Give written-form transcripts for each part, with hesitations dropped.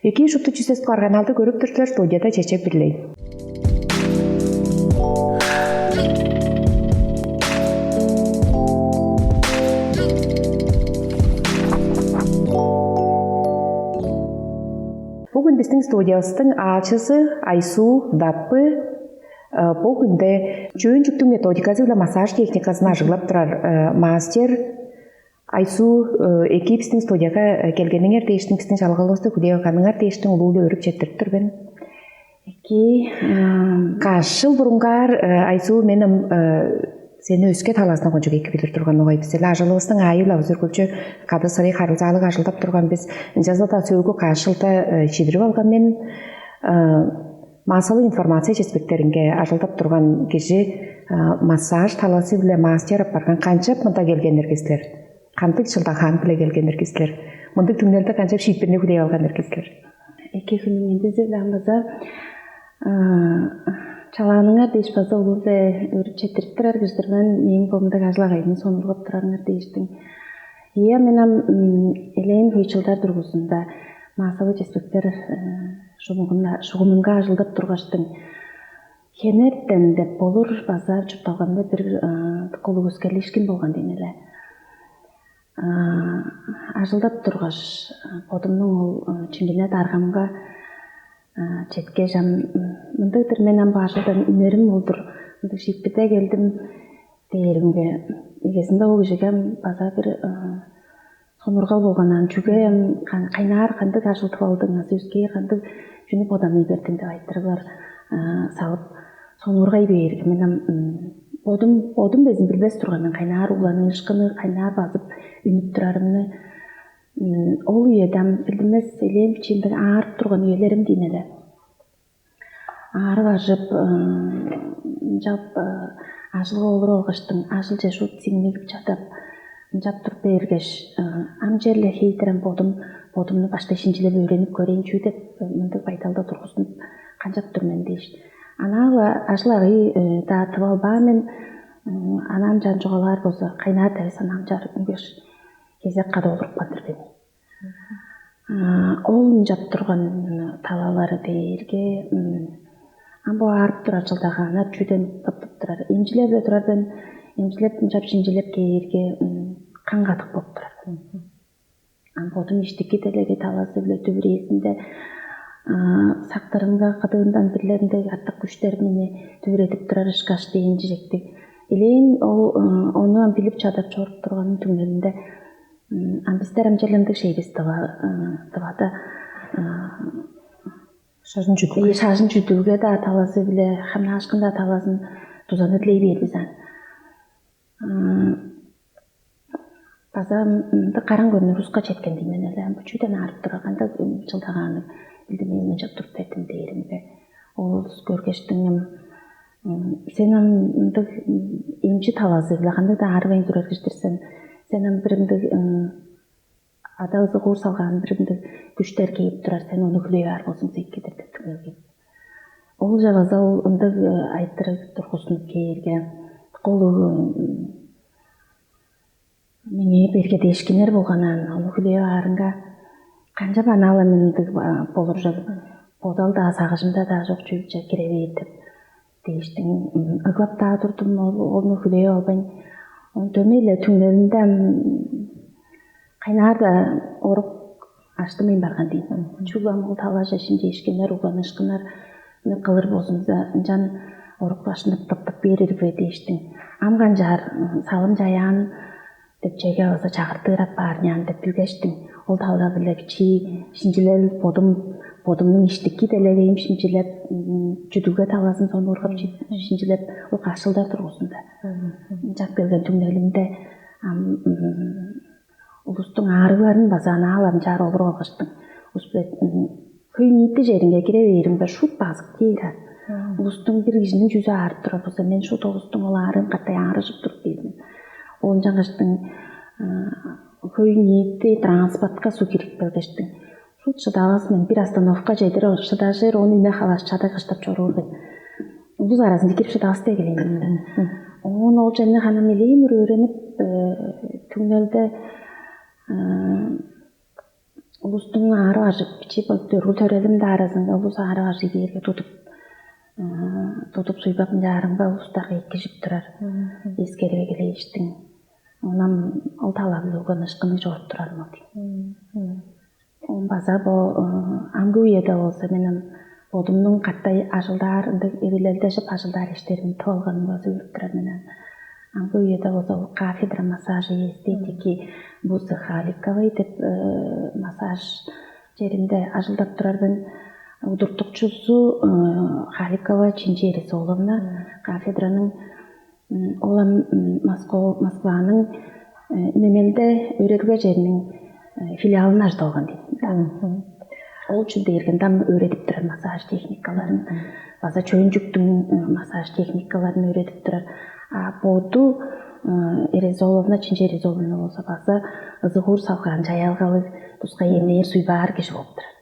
Эки шутты чүсес карганалды көрүп турсулар студияда чечек бирлей. Бүгүн биздин студиябыздын ачысы Айсуу Даппы бул күндө чөөн жүктүк методикасы менен массаж техникасын ажыглап турар мастер Айсуу эки биздин студияга келгениңер дейиштин биздин жалгалыбызды күлөй алганыңар дейиштин улуулу өрүп жетирип турбун. Эки каш жыл бурунгар Айсуу менен сени өскө талаасына кончук эки билир турган угайбыз эле ажылыбыздын айыл өзүргүлчү кады сырый харылзаалык ажылдап турган биз жазада сөөгү каш жылда чидирип алган мен массалык информация жетиспектеринге ажылдап турган киши массаж талаасы биле мастер апарган канчап мында келгендергисиздер, кантип жылдахан биле келгендергисиздер, мындык түңнөлдө канчап шийитпирне күлөй алгандергисиздер. Эки күнүн эндизи ламбаза чалааныңар дейиш база улууле өрүп четирип турар кыздырган менин колумдагы ажылагайдын сонургап турарыңар дейиштиң. Ия менен элейин кыйчылдар тургусунда массалык жетиспектер шугунунга ажылдап тургаштың хенерден деп болур база чупталганда бир колубуз келишкин болгон дейм эле. Ажылдап тургаш бодумдун ол чиңгине даргамга четке жам мындыктыр менен башылдан үнөрүм болдур мындык шийитпите келдим дээримге эгесинде ол кишиге база бир сонургал болгонан жүгөм кайнаар кантип ажылтып алдың сөзге кантип жүнүп одамый бердиң деп айттырыгар салып сонургай бээрге менен бодум безин билбес турган мен кайнаар уланышкыны кайнаар базып үнүп турарымны ол үйөдөн билдимес элем кичиндеги аарып турган үйөлерим дейм эле аарып ажып жап ажылга олор алгаштың ажыл жашуп сиңмегип жап туруп бергеш ам жерле хейтерем бодумну башта ишинчилеп өйрөнүп көрөйүнчү деп мындык байталда тургусунуп канчап турмен дейиш. Анагы ажылагы да тып албаа мен анам жан жоголар болсо кайнаар табыс анам жар үнгөш кезек када олуруп калдыр бени. Ол жап турган талалары дээрге амбо аарып турар жылдаганар жүйдөн таптып турар. Эмчилеп турар бен эмчилеп жап шинжилеп кээрге кан катык болуп турар. Амбодун иштики делеги таласы биле түбүрээсинде сактарымга кадыгындан бирлеринде артык күчтөр мени түбүрөтүп турар ышкаш деген жижекти. Элейин ол ону билип чадап чоруп турганын түңнөлүндө биздер амжерлендик шейбиз тыбада шажын жүдүүгө да таласы биле хамна ашкында таласын тузаны дилей бербиз база караң көрүнүп руска четкен деймен эле чүйдөн аарып турганда жылдаганы билдимейм жап туруп бердим дээримге ол көргөчтүң сен мындык эмчи таласы биле кандай да аарыбай көргөчтүрсөң сен биримдик ада ызы куур салган биримдик күчтөр кейип турар сен ону күлөй аар болсуң сейкедир деп түгөлгөн ол жабаза ол ындык айттырып тургусунуп кээрге колу мени берге дешкинер болгонан ону күлөй аарынга канча банала мендик болур бодал да сагышымда да жок чүйүп киребейт деп дейиштиң ыглап да турдум ону күлөй албай дөмөй эле түңнөлүндө кайнаар да орук аштымын барган дейм чулам талаш ишин жешкенер уланышкынар кылыр болсуңузда жан орук башынып таптап берирбе дейиштиң ам канжар салым жаян деп жеге алса чагыртырат баарынян деп билгештиң ол тала биле кичи шинжилеп бодумдун иштики делегейим шинжилеп жүдүүгө таласын сонургап шинжилеп ол кашылдар тургусунда жап келген түңнөлүмдө улустун аарыларын базана алам жар олуруп алгаштың көй нийти жеринге кире беримге шут базык тийер улустун бир кишинин жүзү аарып турар болсо мен шут улустун ол аарын катай аарышып туруп деймин ол жаңаштың көй нийти транспортка суу кирип келгештиң шут шыдабас мен бир остановка жедир шыдашыр onu үйүнө халаш чадай кыштап чорурбун улус арасында кирип шыдабас дегилейм onu ол жана ханам элейин өрөнүп түңнөлдө улустун ары ажып бичи төргүл төрелим да арасында улус ары ажы биерге тутуп суйбап жарымга улустарга ийкижип турар. Эскербе келештиң. Онан ол талабылуган ышкыны жооп турар моди. Он база бо аңгы уеда болса менен бодумдун каттай ажылдар эбелелдешип ажылдар иштерин толгон базы үрттүрөр менен аңгы уеда болса ол кафедра массажы эстетики Бусы Халиковой деп массаж жеринде ажылдап турардын удуртукчусу Халикова Чинчи Рисоловна кафедранын олам Москванын немелде өйрөтүлгө жеринин филиалын ачталган дейм. Ол үчүн дээрген там өйрөтүп турар массаж техникаларын, база чөйүнчүктүн массаж техникаларын өйрөтүп турар. Боду Ризоловна, Чинчи Ризоловна болса база ызыгуур салган жаялгалы туска эмнер суйбаар киши болуп турар.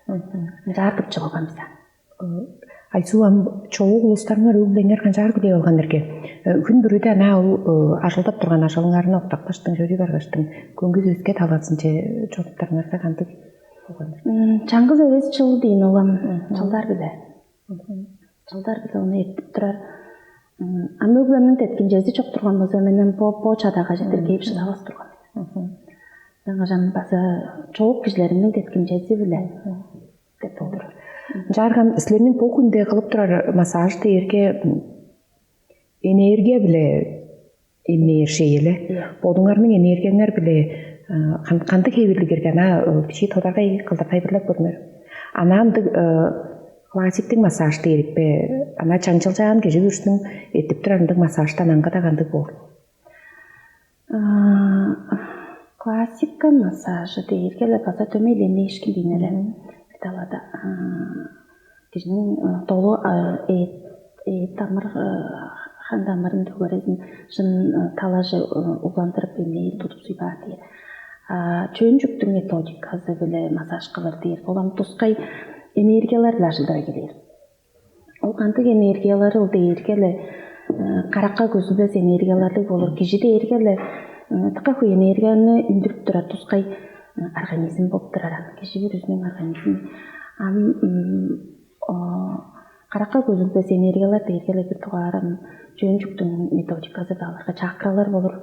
Жартып чыгылган биз. Айсуу чогуу улустарыңар өглеңер канчаар күлөй алгандырге. Күн бүрүдө ана ол ажылдап турган ажалыңарына октакташтың, жөрү баргаштың, көңгүз өзгө таласынча чогуптарыңарга кантип болгондор? Чаңгыз эбес чыл дейин олам, чылдар биле. Чылдар биле оны эттип турар. Аны өглөмүн теткин жези чок турган болсо менен почадага жетир кейип шыдабас турган. Жаңа жан база чогуу кишилериңин теткин жези биле деп болдур. Жаргам силердин бул күндө кылып турар массаж дээрге энергия биле эмне шей эле. Бодуңардын энергияңар биле кантип кебирлигерге ана кичи тодаргай кылдыргай бирлеп көрмөр. Анан классиктик массаж дээриппе ана чаңчылжаан киши бүрсүн этип турардык массаждан анга да кантип болду? Классика массажы дээрге эле база төмөйлемей эшкин дейнеле. Талада кишинин толу тамыр хан тамырын төгөрөсүн шын талажы улантырып эмне тутуп суйбаар дейт. Чөйүнчүктүн методикасы биле массаж кылыр дейт. Олам тускай энергиялар биле ажылдыра келер. Ол кантип энергиялары ол дээрге эле каракка көзүлбөс энергияларды болор. Киши дээрге эле тыкакы энергияны үндүрүп турар, тускай организм болуп турар. Киши бир өзүнүн организми каракка көзүлбөс энергиялар дээрге эле бир тугаарым чөйүнчүктүн методикасы да аларга чакралар болор.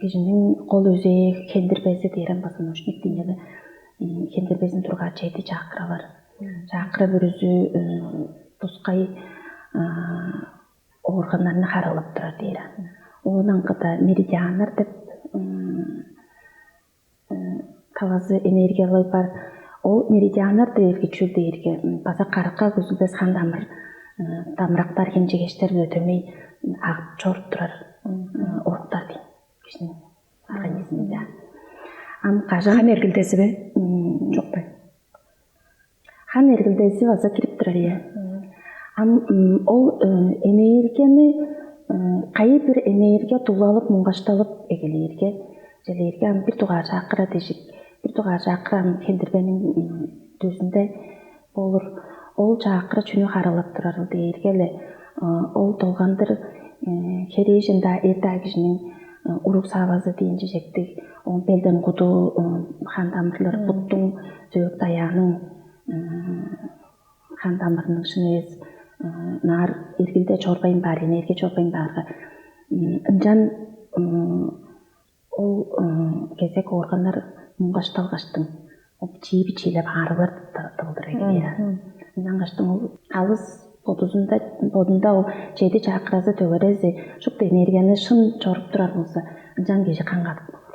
Кишинин кол өзөк, хендирбеси дейрен позвоночник дейнеле. Хендирбесин турган 7 чакралар. Чакра бир өзү тускай органдарына каралып турар дейрен. Онан ката меридиандар деп талазы энергиялар бар. Ол меридиандар дээрге чүл дээрге база каракка көзүлбөс хан тамырактар хемжегештер биле төмөй агып чоруп турар оруктар дейм кишинин организминде. Хан эргилдесиби? Жокпу. Хан эргилдеси база кирип турар. Ол энергияны кайбир энергия тулалып муңгашталып эгелерге желерге бир тугар чакра дешик бир тугар чакра хендирбенин төсүндө болур. Ол чакра чүнү каралып турар дээрге эле ол толгандыр хережинда эта кишинин урук сабазы дейин жежектик он белден куту хан тамырлар буттун сөөк таянын хан тамырынын шыныбес нар эргилде чорбайын бар энергия чорбайын барга ынжан ол кезек органдар муңгашталгаштың бичи-бичилеп арылар тылдыр эгелер. Ынжангаштың ол алыс бодунда ол 7 чакрасы төгөрөсү шукту энергияны шын чоруп турар болсо ынжан киши каңгатып болор.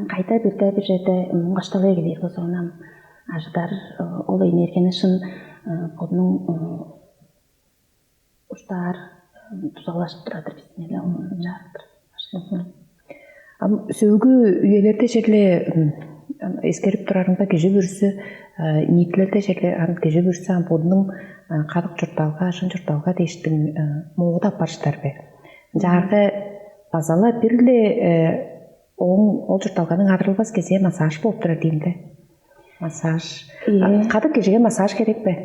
Кайта бир жерде муңгаштала эгелер болсо анан аждар ол энергияны шын бодунун уштар тузалашып турадыр биздин эле жарыктыр. Сөөгү үйелерде жерле эскерип турарыңда киши бүрсү ниетлерде жерле киши бүрсү бодунун кадык журталга, шын журталга дейиштиң мугудап барыштарбы. Жаргы базала бирде ол журталганын арылбас кесе массаж болуп турар деймде. Массаж. Кадык кишиге массаж керекпи?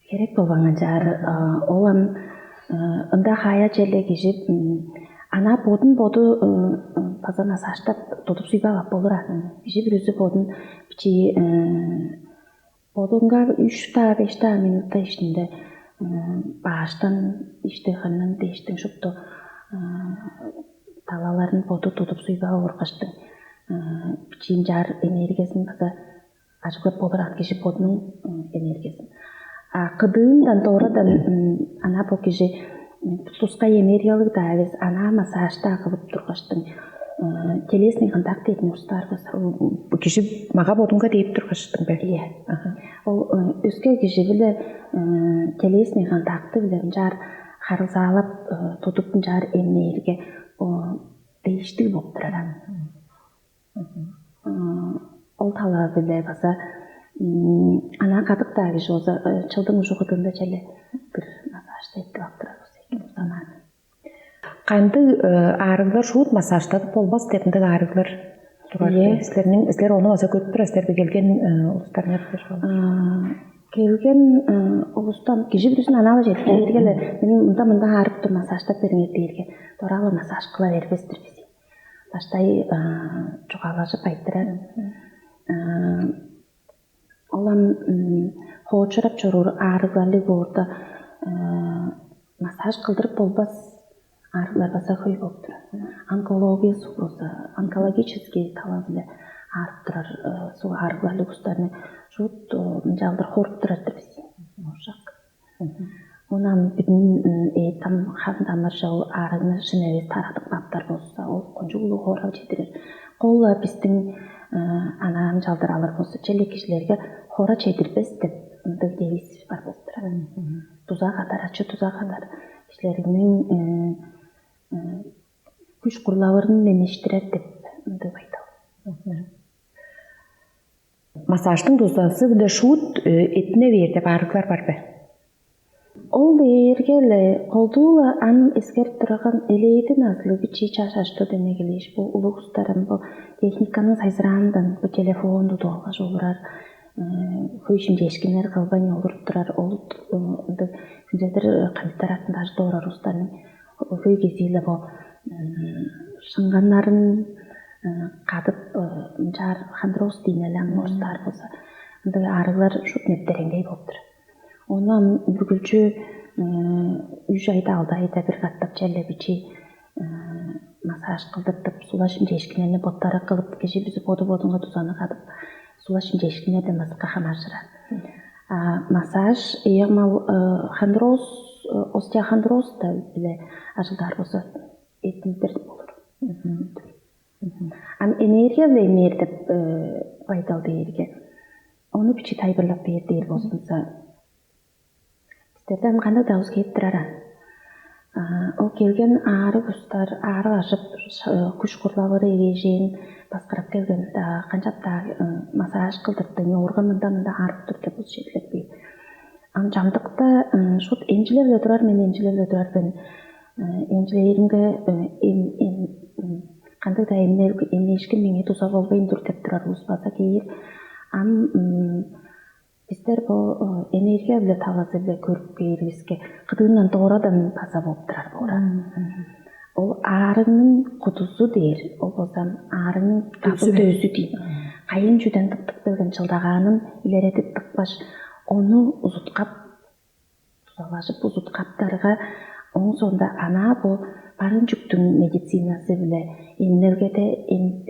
Керек болбаган жары. Олам ында хая жерле киши ана боду паза массажтап тотуп суйбап болура. Киши бир өзү бодун бичи бодунга 3-5 минутта ичинде баштан иштеханан дештин шупту талаларын боду тотуп суйбап уркаштын бичин жар энергиясын база ажыклап болурат киши бодунун энергиясын. Кыдыындан тоорадан ана бу киши тускай энергиялык да эмес, ана массажда кылып тургаштын телесный контакт этин устарбыз. Киши мага бодунга дейип тургаштын бе? Iya. Ол өзгө киши биле телесный контакты биле жар харылзаалап тутуп жар энергия değiştik болуп турат. Ол тала биле баса ана катыкта киши болсо чылдың жугутунда челе бир массажды этип алып турат. Канды арыглар шуут массажтап болбас депинде арыглар турар. Силер ону баса көрүп турасыздар келген улустарына келген улустан киши бирисин анала жетип келгеле мен мында арып тур массажтап бериңер дээрге тууралуу массаж кыла бербестир биз. Баштай чугалашып айттырар. Олам хоочурап чорур арыгларлы боорда массаж кылдырып болбас. Арыглар баса хөй болуп турат. Онкология болсо онкологический тала биле арып турар. Сул арыгларлы кустарны шут жалдыр хоруп турат биз. Ошак. Онан бүтүн там хандамыр жол арыгны шынебес таратып каптар болсо ол конжугулуу хорап жетирер. Кола биздин анан жалдыр алыр болсо челек кишилерге хора четирбес деп мындай девиз бар болуп турат. Туза катар, ачы туза катар кишилеринин күч курлабырын немештирет деп мындай айталат. Массаждын дозасы биле шуут этине бер деп арыглар барбы? Ол бергеле колдуула ан эскерип турган элейдин азлы бичи чашашты денегелеш бу улуу кустарым бу техниканын сайзыраандан бу телефонду долга жолурар көйшүн жешкинер кылбай олуруп турар ол күндөдүр компьютер даже доорар устарның көй кезийле бу шыңганнарын кадып жар хондроз дейнеле аңгостар болсо андай арыглар шут нептереңдей болуп турат. Онан бүргүлчү 3 айда 6 айда бир каттап челе бичи массаж кылдыртып сулашым жешкинени боттары кылып киши биз бодунга тузаны кадып сулашым жешкинеден башка хамашырат. Массаж ямал хондроз остеохондроз да биле ажылдар болсо этилдер болор. Энергия эмер деп пайдал дээрге ону бичи тайбырлап бер дээр болсунса Сіздерден қандай дауыс келіп тұрар? Ол келген ары күстар, ары ашып, күш құрлабыры ережен басқарап келген, қаншапта массаж қылдырды, не орғанында арып тұрды бұл шетлік бей. Жамдықта шот енжілерді тұрар, мен енжілерді тұрар, мен енжілерімгі қандай да емешкі меңе туза болбайын тұр деп тұрар ұспаса кейір. Биздер бу энергия биле таласы биле көрүп берибизге кыдыындан тоорадан таза болуп турар болора. Ол арынын кутусу дээр, ол болсо арынын өзү дейт. Кайын жүйдөн тыктык берген чылдаганын илеретип тыкпаш, ону узуткап, тузалашып узуткаптарга оң сонда ана бу барын жүктүн медицинасы биле энергияде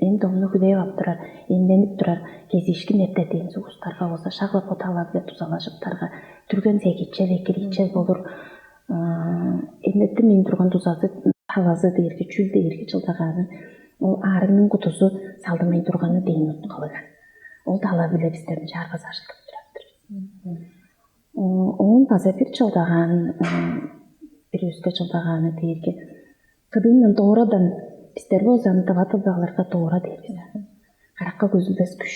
эндомну күлөп алып турар, энденип турар, кезишкин эптетен сугустарга болсо шаглап отала биле тузалашыптарга түргөн секичел, экиричел болур. Эндетти мен турган тузасы талазы дээрге, чүл дээрге чылдаганы, ол арынын кутусу салдымай турганы дейин уткалган. Ол тала биле биздердин жаргыз ашылып турат. Онун таза бир чылдаган, бир өзгө чылдаганы дээрге кыдыындан тоорадан биздер болсо тыбатылбааларга тоора дейбиз. Каракка көзүлбөс күч,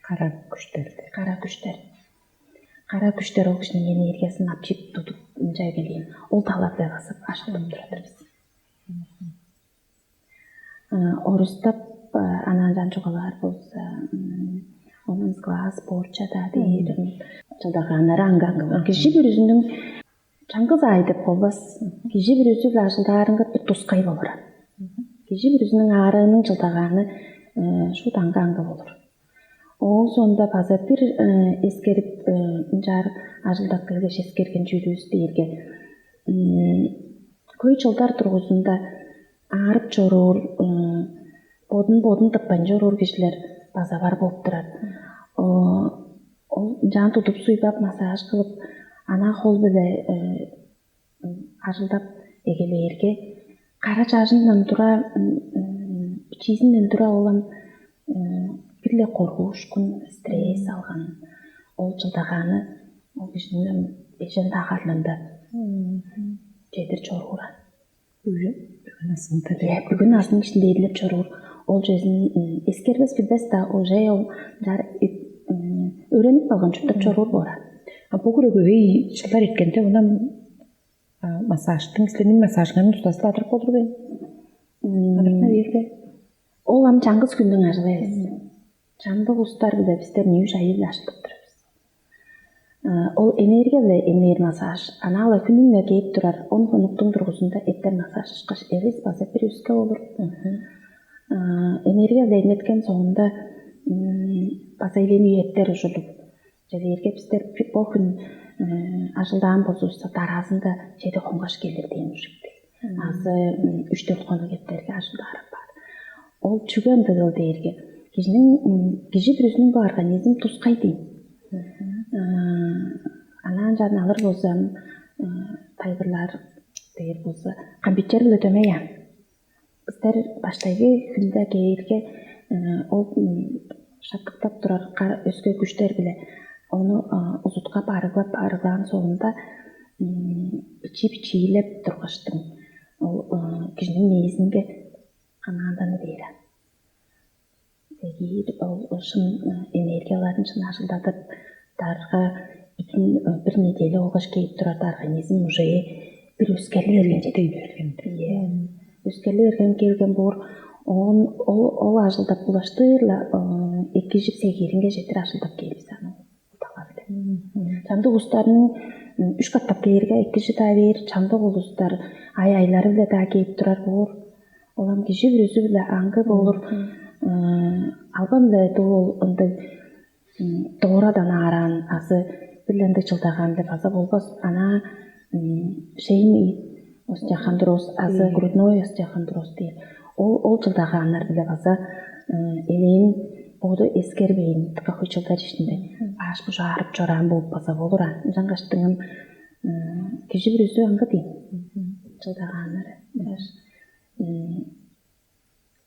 кара күчтөр. Кара күчтөр ол кишинин энергиясын апчип тутуп жай келген. Ол талап басып ашылып турат биз. Орустап анан жанчугалар болсо онун глаз порчада дейм. Чылдаганары аңгаңга. Киши бир өзүнүн чаңгыз ай деп болбас. Киши бир өзү ашылдарыңга бир тускай болор. Кижи bir üzünün ağrığının жылдағаны şu tanga olur. O sonda bazı bir eskerip jar ажылдап келгеш eskergen jürüs deyirge. Көй жылдар тұрғызында ağrıp jorur, bodun tıppan jorur kişiler baza var болып тұрады. Жан tutup suybap masaj kılıp ana hol bile ажылдап egeleerge qara jajından tura içizinden tura olan birle korkuuşkun stres algan ol жылдағаны ол kişinin ejen tağarlanda jedir jorura. Бүгін асының ішінде еділіп jorur. Ол жезін ескербес білбес да ол жай ол жар öğrenip kalgan çöptep jorur bora. Bu göre göbey жылдар etkende ondan masajtın, sizlerin masajlarının tutası latırıp olur beyin. Anırtına verdi. Olam жаңғыз күндің ажылы емес. Жанды ұстар біле біздер не жайып ашылып тұрабыз. Ол энергия біле эмер массаж. Анала күніңе кейіп тұрар. Он қонуқтың тұрғысында еттер массаж ашқаш эрес баса бір үске olur. Энергия біле еметкен соңында баса елен үйеттер ұжылып. Жәлерге біздер бұл күн ажылдан бозуса таразында жеді қонғаш келдер дейін ұшықты. Азы 3-4 қону кеттерге ажылдарып бар. Ол чүген дығыл дейірге. Кижи bir üzünün bu organizm tuzkay дейін. Анан жарын алыр болсам, тайбырлар дейір болса, компьютер білі өтемей. Біздер баштайғы күнді кейірге ол шаттықтап тұрар өске күштер біле. Оны ұзытқа арығылан соғында пичи-пичилеп тұрғыштың. Ол кижінің мейізінге қанағанданы дейірі. Дегейір ол шын энергияларын шын ажылдатып, дарға бір неделі оғаш кейіп тұрарды организм уже бір өскерлі өрген келген бұр. Ол ажылдап бұлаштырла 2 жіп сегерінге жетір ажылдап келіп саны. Жанды ұстарының 3 қаттап кейірге 2 жыта бер, жанды ұлыстар ай-айлары біле да кейіп тұрар бұр. Олам кежі бір өзі біле аңғы болыр. Албан біле ол doğradan aran, azı birlendi жылдағанды фаза болбас, ана şeyini остеохондроз, азы грудной остеохондроз deyil. Ол жылдағанлар біле фаза елейін боду ескербейін, tıkakı жылдар ішінде. Аш bu жарып жоран болып фаза болыран. Жаңғаштыңым кежі бір өзі аңғы дейін. Жылдағанлары.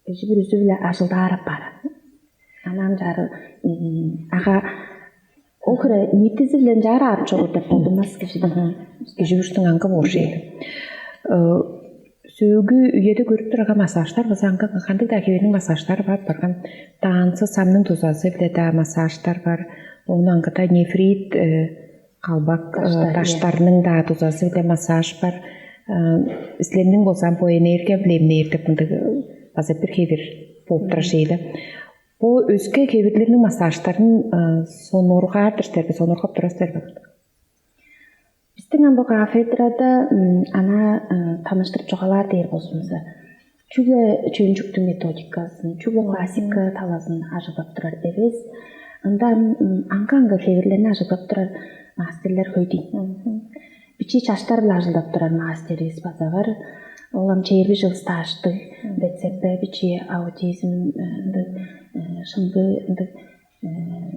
Кежі бір өзі біле ажылдарып бара. Анан жары аға оқыры нетізі білен жары арып жоғыр деп болдымас Кежібірштің аңғы бор жейді. Сөйгі үйеді көріп тұрға массаждар, біз аңғы қандық да кебенің массаждар бар, барған тансы самның тозасы біле да массаждар бар. Оның аңғыда нефрит, қалбақ таштарының да тозасы біле массаж бар. Ізлендің болсам по энергия білеміне ертіп базы бір кебір болып тұра жейді. Bu özge kebirlerinin masajlarının sonurga tırstırdı, sonurga tırstırdı. Біздің bu kafedrada ana tanıştırıp çoğalar deyir bolsumsa. Çünkü çöğüncüktü metodikaсын, çünkü klasika talazın ajıdap turar eves. Anda anga kebirlerini ajıdap turar masterler koydu. Biçi çaşlar bile ajıdap turar masteris baza var. Olam çeyirbi jıl stajdı, DCP, biçi autizm, шыңғы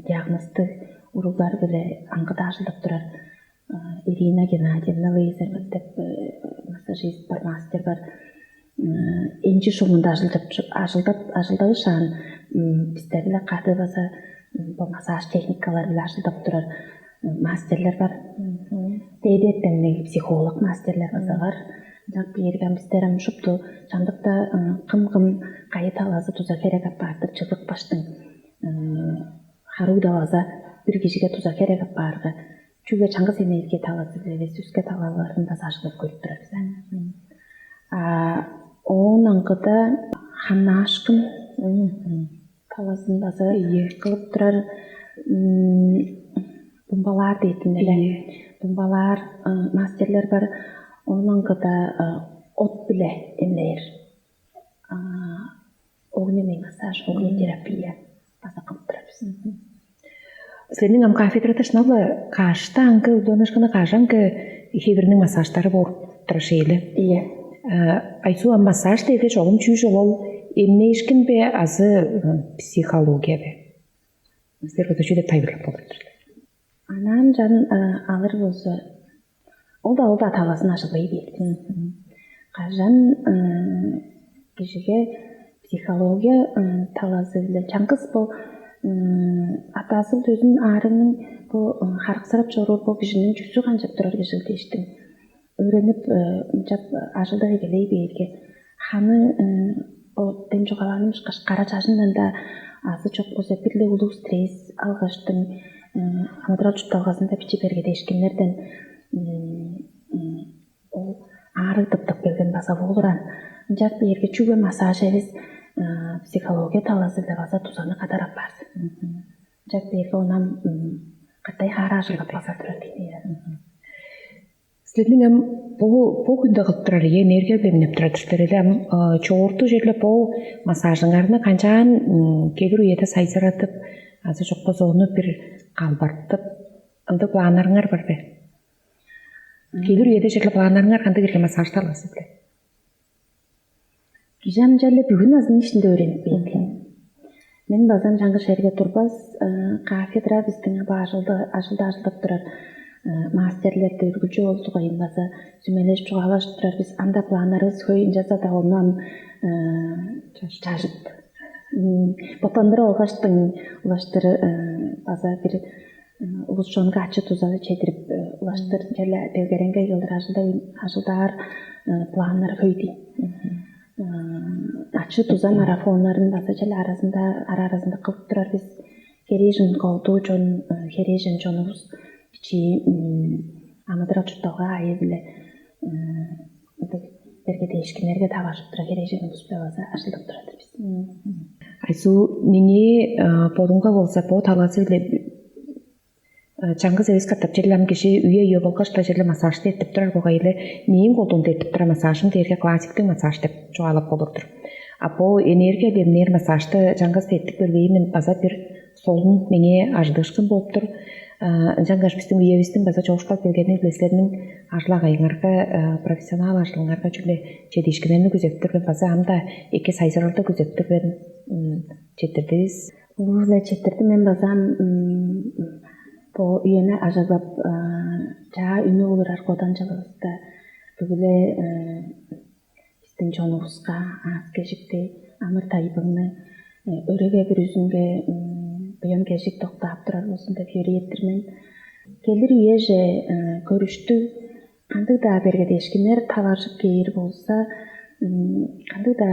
диагносты урулар біле аңғыда ажылдап тұрар. Ирина Геннадьевна лейзер деп массажист бар, мастер бар. Енші шоңында ажылдау шан біздер біле қады баса массаж техникалар біле ажылдап тұрар мастерлер бар. Дейдеттен психолог мастерлер баса бар. Жаңқ берген біздерім шыпты жандықта қым-қым қайыт алазы туза керек апарды чылдық баштың харуда алаза бір кешіге туза керек апарғы чүге жаңғыз энергия талазы біле сөзге талаларын да сажылып көріп тұрады. Оның аңғыда ханна ашқын таласын базы қылып тұрар бомбалар дейтін. Бомбалар, мастерлер бар. Onun аңғыда от біле емлер. огненный массаж, огнетерапия баса кылып турабыз. Сленин ам кафедрада шналы кашта анкы уланышканы кажанкы хебирнин массаждары болуп турашейле. Iya. Айсу ам массаж деге жолум чүй жолол эмне ишкин бе азы психология бе. Сіздер өзі жүде тайбырлап болуптур. Анан жан алыр болсо ол да таласын ашылбай берди. Кажан кишиге психология таласы биле чаңкыс бул атасы өзүнүн аарынын бул харксырап чорор бул кишинин жүзү канчап турар кишил дештим. Öğrenip aşıldığı geley belki. Hanı o dem çoğalanmış kara çaşından da azı çok olsa birle ulu stres alğaştın amadral çuttalğasında biçi berge değişkenlerden o ağrı tıp belgen basa boluran. Ancak bir yerge çüge masaj eviz psikologiya talasıyla basa tuzanı kadar aparsın. Ancak bir yerge onam katay hara aşılap basa turar deydi. Сленин ам по күндө кылып турар энергия бемнеп туратыр ам чогурту жерле по массажыңарны канчаан кегир уйета сайсыратып азы жокко зоону бир калбартып ынды планарыңар бар бе? Кегир уйета жерле планарыңар кандай бирге массаж таласы биле? Кижам жерле бүгүн азын ишинде öğrenip бейди. Мен базан жаңгы шерге турбас кафедра биздин ашылдап турар. Мастерлерді үргүчү болсуга баса сүмелеш чугалаштырар биз анда планарыбыз көйүн жасада онан чажып ботондор алгаштын улаштыры баса бир улушчонга ачы тузаны четирип улаштыр желе белгеренге кылдыр ажылдар планар көйди ачы тузан марафонларын баса желе арасында кылып турар биз хережин колду жон хережин жонубуз чи амадыра чутталга айы биле берге değişkenlerге табашып тура кережени бузбабаса ашылдап туратыр биз. Айсу мени подунга болса по таласы биле чаңгыз эбис каттап жерлам киши үйө болгошла жерле массажды этип турар буга эле менин колдумду этип тура массажын дерге классиктик массаж деп чуалып болуптур. А по энергия демнер массажды чаңгыз этип бербеймин баса бир солун меңе аждышкын болуптур. Жаңгаш биздин үйебиздин баса чогуштап келгени билесилердин ажлагайыңарга профессионал ажлыңарга жүле жетишкенени күзөттүрбүн баса амда эки сайзыралды күзөттүрбүн четирдибиз. Улузла четирди мен базам по үйөне ажалап жаа үнү болор аркодан жалыбызда бүгүле биздин чонубузга аз кешикти амыр тайбыңны өрөге бир үзүнгө Бuyam keşik toktap turar olsun da fiori ettirmen. Gelir üyeje görüştü. Kandık da berge değişkinler tavarışıp gelir bolsa kandık da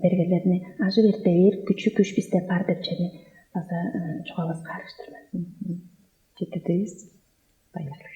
bergelerine acı vertevir küçük güç bizde var dep çeni basa çoğalız karıştırman. Çetedeyiz. Bayarlar.